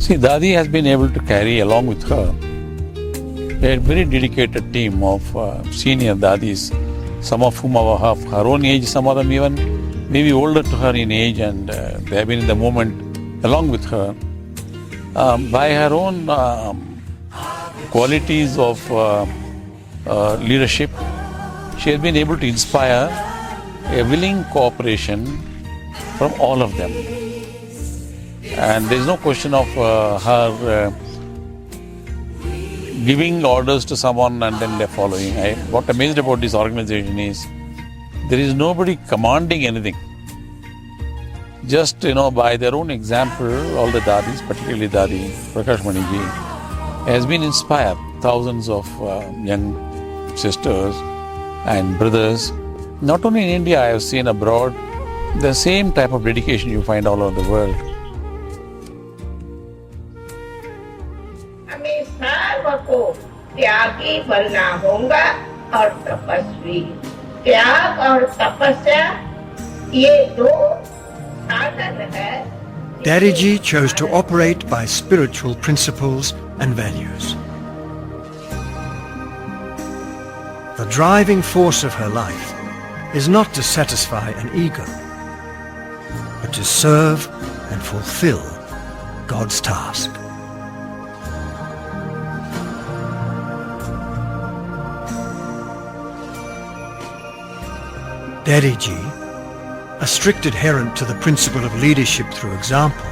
See, Dadi has been able to carry along with her a very dedicated team of senior Dadis, some of whom are of her own age, some of them even maybe older to her in age, and they have been in the movement along with her. By her own qualities of leadership, she has been able to inspire a willing cooperation from all of them. And there is no question of her giving orders to someone and then they're following. What amazed about this organization is there is nobody commanding anything. Just, by their own example, all the Dadis, particularly Dadi, Prakashmani ji, has been inspired thousands of young sisters and brothers. Not only in India, I have seen abroad, the same type of dedication you find all over the world. हमें सर्व को त्यागी बनना होगा और तपस्वी। त्याग और तपस्या ये दो साधन है। Dadi chose to operate by spiritual principles and values. The driving force of her life is not to satisfy an ego, but to serve and fulfill God's task. Dadi, a strict adherent to the principle of leadership through example,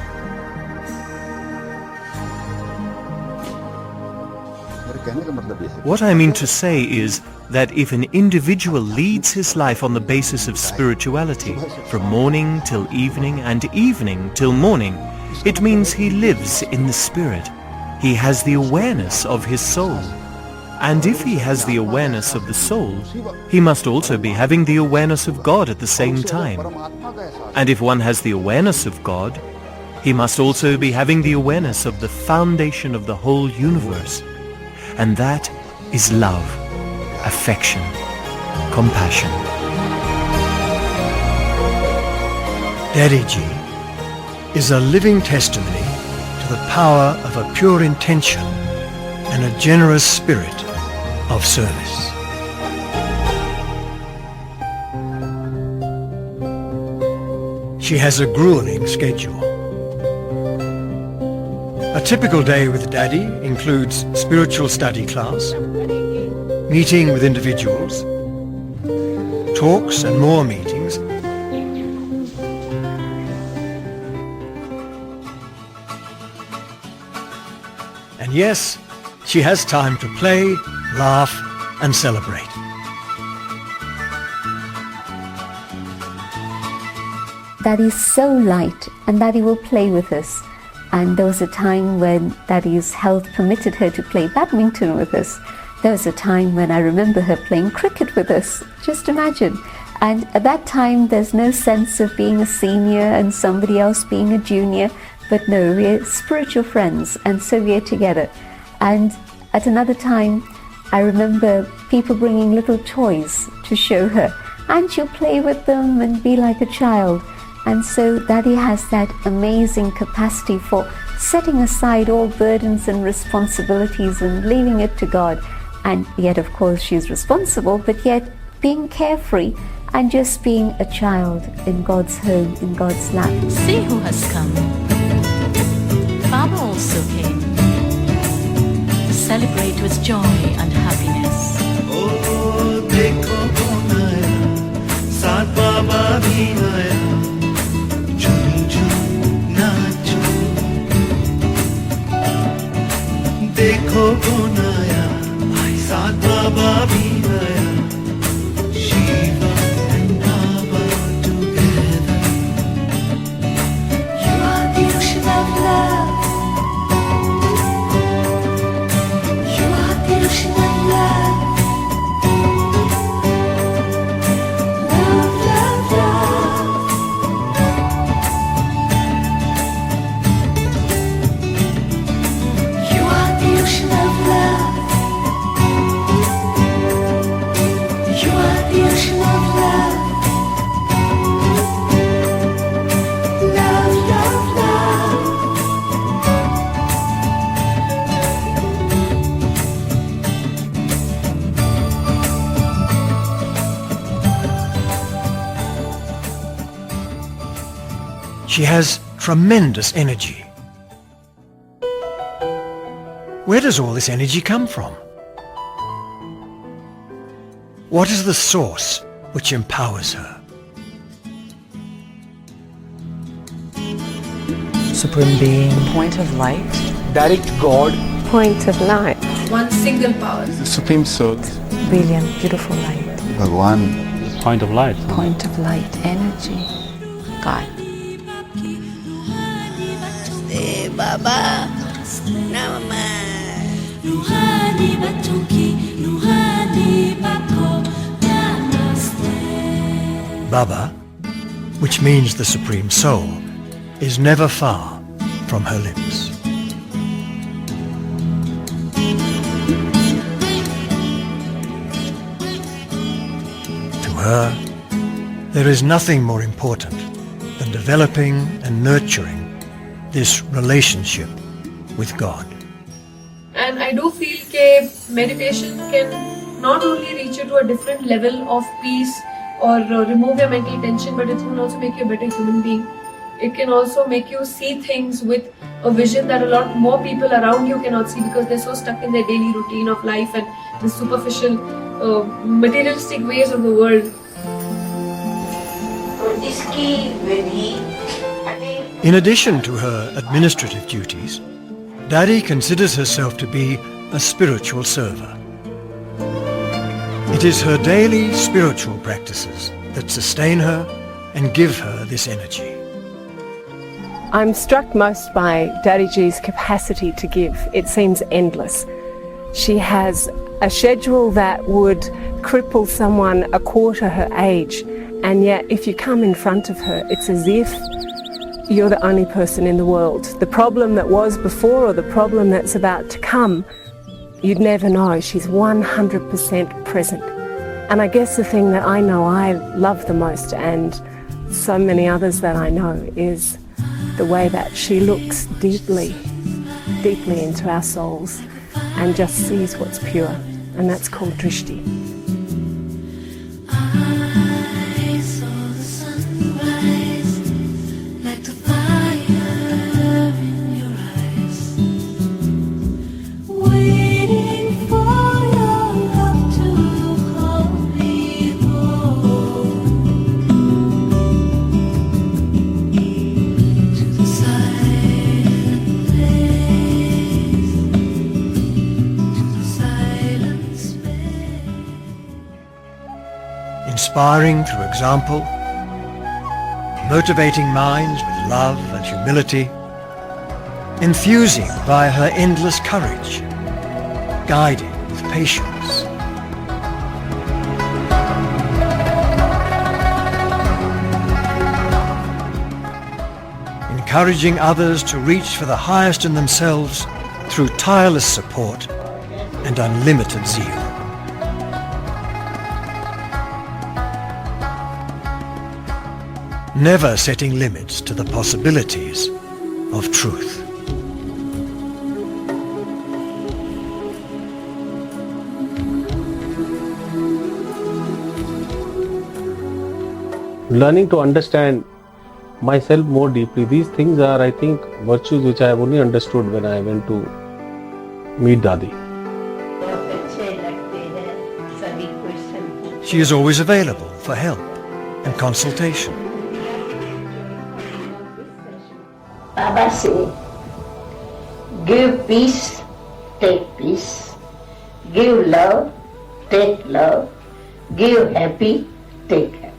what I mean to say is that if an individual leads his life on the basis of spirituality, from morning till evening and evening till morning, it means he lives in the spirit. He has the awareness of his soul. And if he has the awareness of the soul, he must also be having the awareness of God at the same time. And if one has the awareness of God, he must also be having the awareness of the foundation of the whole universe. And that is love, affection, compassion. Dadi is a living testimony to the power of a pure intention and a generous spirit of service. She has a grueling schedule. A typical day with Dadi includes spiritual study class, meeting with individuals, talks and more meetings, and yes, she has time to play, laugh and celebrate. Dadi is so light, and Dadi will play with us. And there was a time when Dadi's health permitted her to play badminton with us. There was a time when I remember her playing cricket with us. Just imagine. And at that time, there's no sense of being a senior and somebody else being a junior. But no, we're spiritual friends, and so we're together. And at another time, I remember people bringing little toys to show her, and she'll play with them and be like a child. And so Dadi has that amazing capacity for setting aside all burdens and responsibilities and leaving it to God. And yet, of course, she's responsible, but yet being carefree and just being a child in God's home, in God's lap. See who has come. Father also came. Celebrate with joy and happiness. Oh, dekho kaun aaya, saath Baba bhi aaya, jhum jhum nacho. Dekho kaun aaya, saath Baba bhi aaya, Shiva and Baba together. You are the ocean of love. She has tremendous energy. Where does all this energy come from? What is the source which empowers her? Supreme Being. Point of light. Direct God. Point of light. One single power. The Supreme Soul. Brilliant, beautiful light. Bhagwan. Point of light. Point of light, energy. God. Baba. Nama. Baba, which means the Supreme Soul, is never far from her lips. To her, there is nothing more important than developing and nurturing this relationship with God. And I do feel that meditation can not only reach you to a different level of peace or remove your mental tension, but it can also make you a better human being. It can also make you see things with a vision that a lot more people around you cannot see because they're so stuck in their daily routine of life and the superficial, materialistic ways of the world. In addition to her administrative duties, Dadi considers herself to be a spiritual server. It is her daily spiritual practices that sustain her and give her this energy. I'm struck most by Dadiji's capacity to give. It seems endless. She has a schedule that would cripple someone a quarter her age, and yet if you come in front of her, it's as if you're the only person in the world. The problem that was before or the problem that's about to come, you'd never know. She's 100% present. And I guess the thing that I know I love the most, and so many others that I know, is the way that she looks deeply, deeply into our souls and just sees what's pure. And that's called drishti. Inspiring through example, motivating minds with love and humility, infusing by her endless courage, guiding with patience. Encouraging others to reach for the highest in themselves through tireless support and unlimited zeal. Never setting limits to the possibilities of truth. Learning to understand myself more deeply. These things are, I think, virtues which I have only understood when I went to meet Dadi. She is always available for help and consultation. Baba say, give peace, take peace. Give love, take love. Give happy, take happy.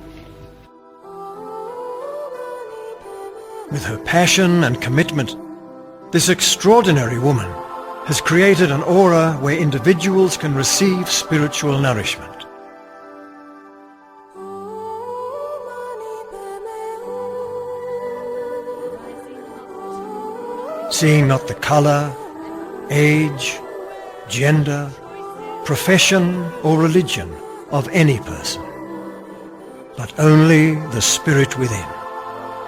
With her passion and commitment, this extraordinary woman has created an aura where individuals can receive spiritual nourishment. Seeing not the color, age, gender, profession or religion of any person, but only the spirit within,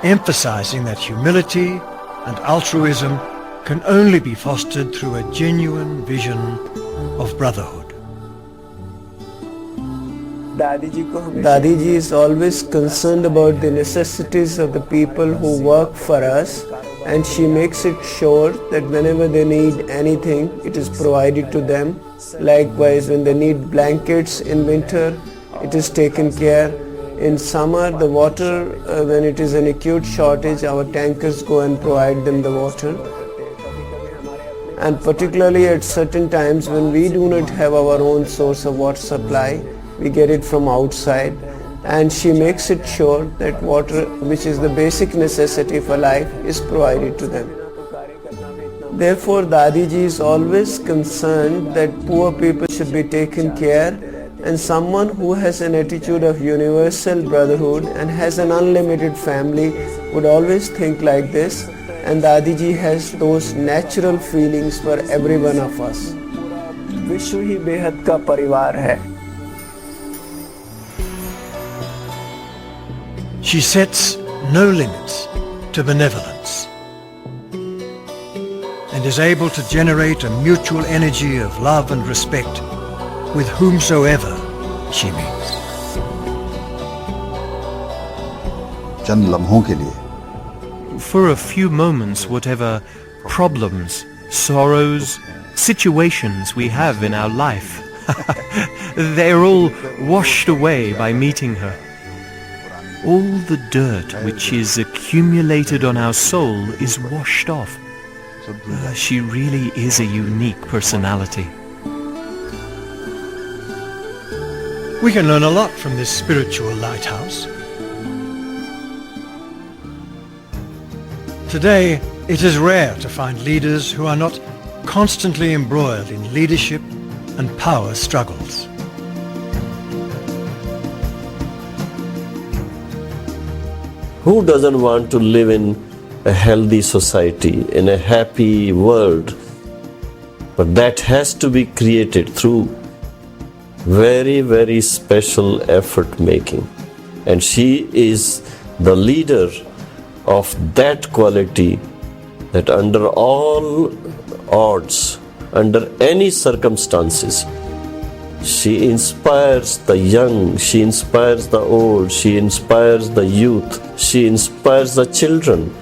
emphasizing that humility and altruism can only be fostered through a genuine vision of brotherhood. Dadi ji is always concerned about the necessities of the people who work for us, and she makes it sure that whenever they need anything, it is provided to them. Likewise, when they need blankets in winter, it is taken care. In summer, the water, when it is an acute shortage, our tankers go and provide them the water. And particularly at certain times when we do not have our own source of water supply, we get it from outside, and she makes it sure that water, which is the basic necessity for life, is provided to them. Therefore, Dadi ji is always concerned that poor people should be taken care, and someone who has an attitude of universal brotherhood and has an unlimited family would always think like this, and Dadi ji has those natural feelings for every one of us. विश्व ही बेहद का परिवार है. She sets no limits to benevolence and is able to generate a mutual energy of love and respect with whomsoever she meets. चंद लम्हों के लिए For a few moments, whatever problems, sorrows, situations we have in our life, they're all washed away by meeting her. All the dirt which is accumulated on our soul is washed off. She really is a unique personality. We can learn a lot from this spiritual lighthouse. Today, it is rare to find leaders who are not constantly embroiled in leadership and power struggles. Who doesn't want to live in a healthy society, in a happy world? But that has to be created through very, very special effort making. And she is the leader of that quality that under all odds, under any circumstances, she inspires the young, she inspires the old, she inspires the youth, she inspires the children.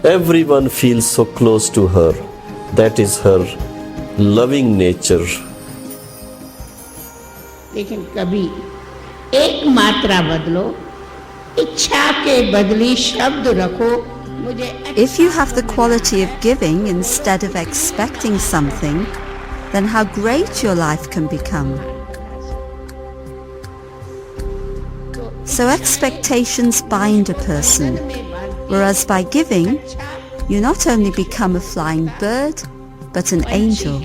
Everyone feels so close to her. That is her loving nature. लेकिन कभी एक मात्रा बदलो, इच्छा के बदली शब्द रखो. If you have the quality of giving instead of expecting something, then how great your life can become. So expectations bind a person, whereas by giving, you not only become a flying bird, but an angel.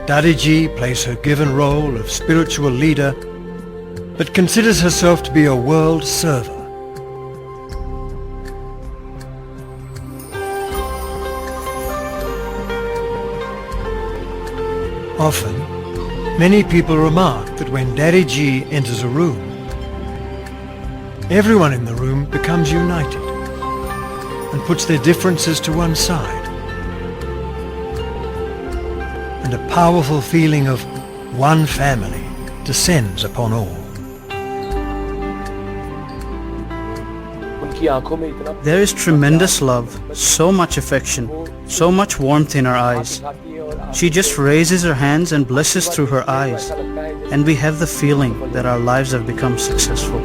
Dadi ji plays her given role of spiritual leader, but considers herself to be a world server. Often, many people remark that when Dadi ji enters a room, everyone in the room becomes united and puts their differences to one side. And a powerful feeling of one family descends upon all. There is tremendous love, so much affection, so much warmth in her eyes. She just raises her hands and blesses through her eyes, and we have the feeling that our lives have become successful.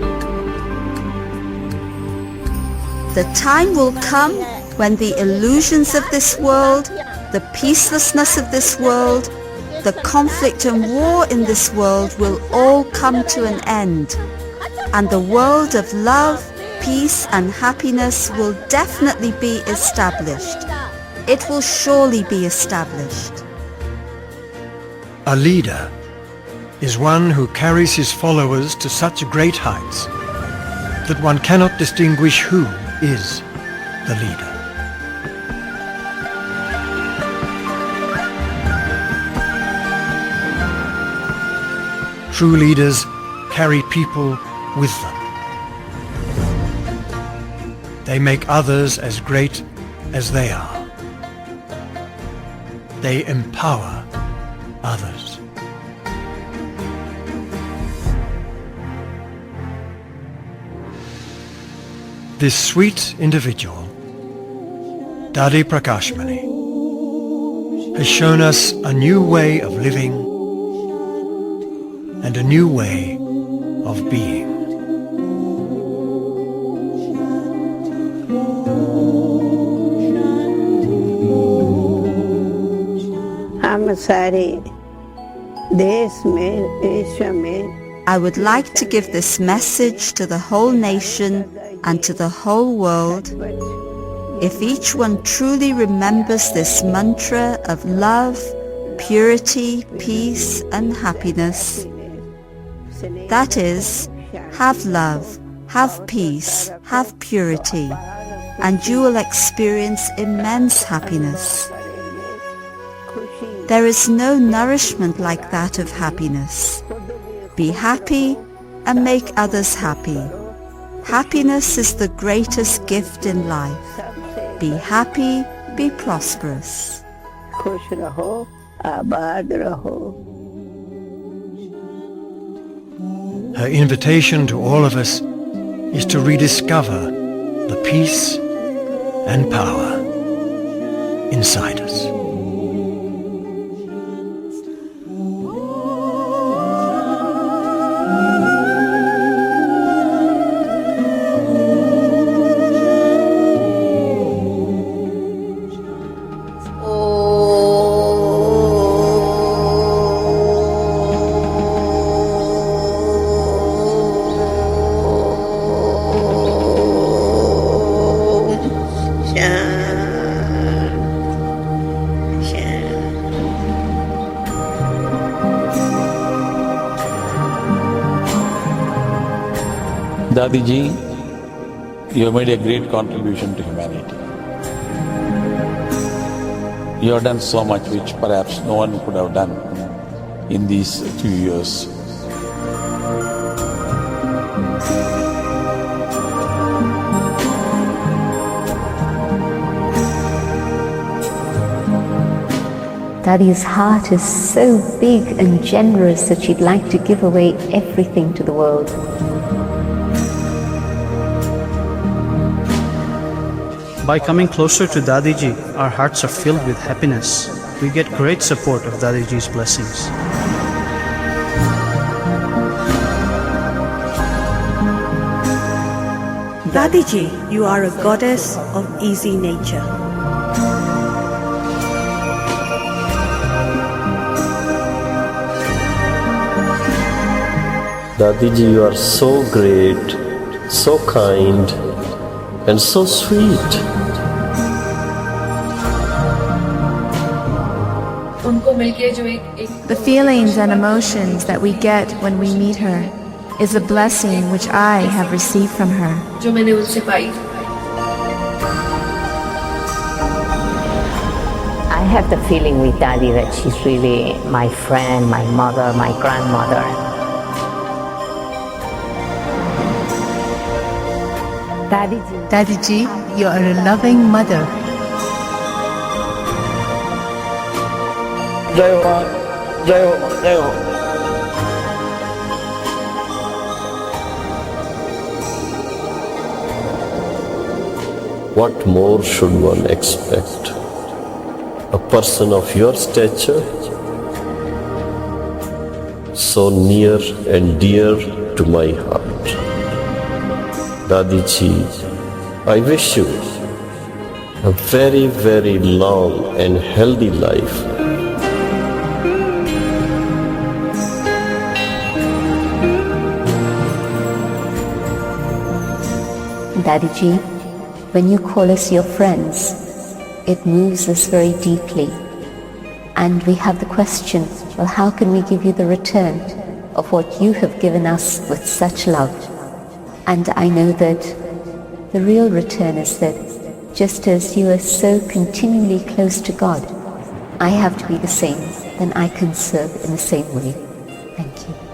The time will come when the illusions of this world, the peacelessness of this world, the conflict and war in this world will all come to an end, and the world of love, peace and happiness will definitely be established. It will surely be established. A leader is one who carries his followers to such great heights that one cannot distinguish who is the leader. True leaders carry people with them. They make others as great as they are. They empower others. This sweet individual, Dadi Prakashmani, has shown us a new way of living and a new way of being. I would like to give this message to the whole nation and to the whole world. If each one truly remembers this mantra of love, purity, peace and happiness, that is, have love, have peace, have purity, and you will experience immense happiness. There is no nourishment like that of happiness. Be happy and make others happy. Happiness is the greatest gift in life. Be happy, be prosperous. Her invitation to all of us is to rediscover the peace and power inside us. Dadi ji, you have made a great contribution to humanity. You have done so much which perhaps no one could have done in these few years. Dadi's heart is so big and generous that she'd like to give away everything to the world. By coming closer to Dadiji, our hearts are filled with happiness. We get great support of Dadiji's blessings. Dadiji, you are a goddess of easy nature. Dadiji, you are so great, so kind, and so sweet. The feelings and emotions that we get when we meet her is a blessing which I have received from her. I have the feeling with Dadi that she's really my friend, my mother, my grandmother. Dadiji, you are a loving mother. What more should one expect? A person of your stature, so near and dear to my heart. Dadiji, I wish you a very, very long and healthy life. Dadiji, when you call us your friends, it moves us very deeply. And we have the question, well, how can we give you the return of what you have given us with such love? And I know that the real return is that just as you are so continually close to God, I have to be the same, then I can serve in the same way. Thank you.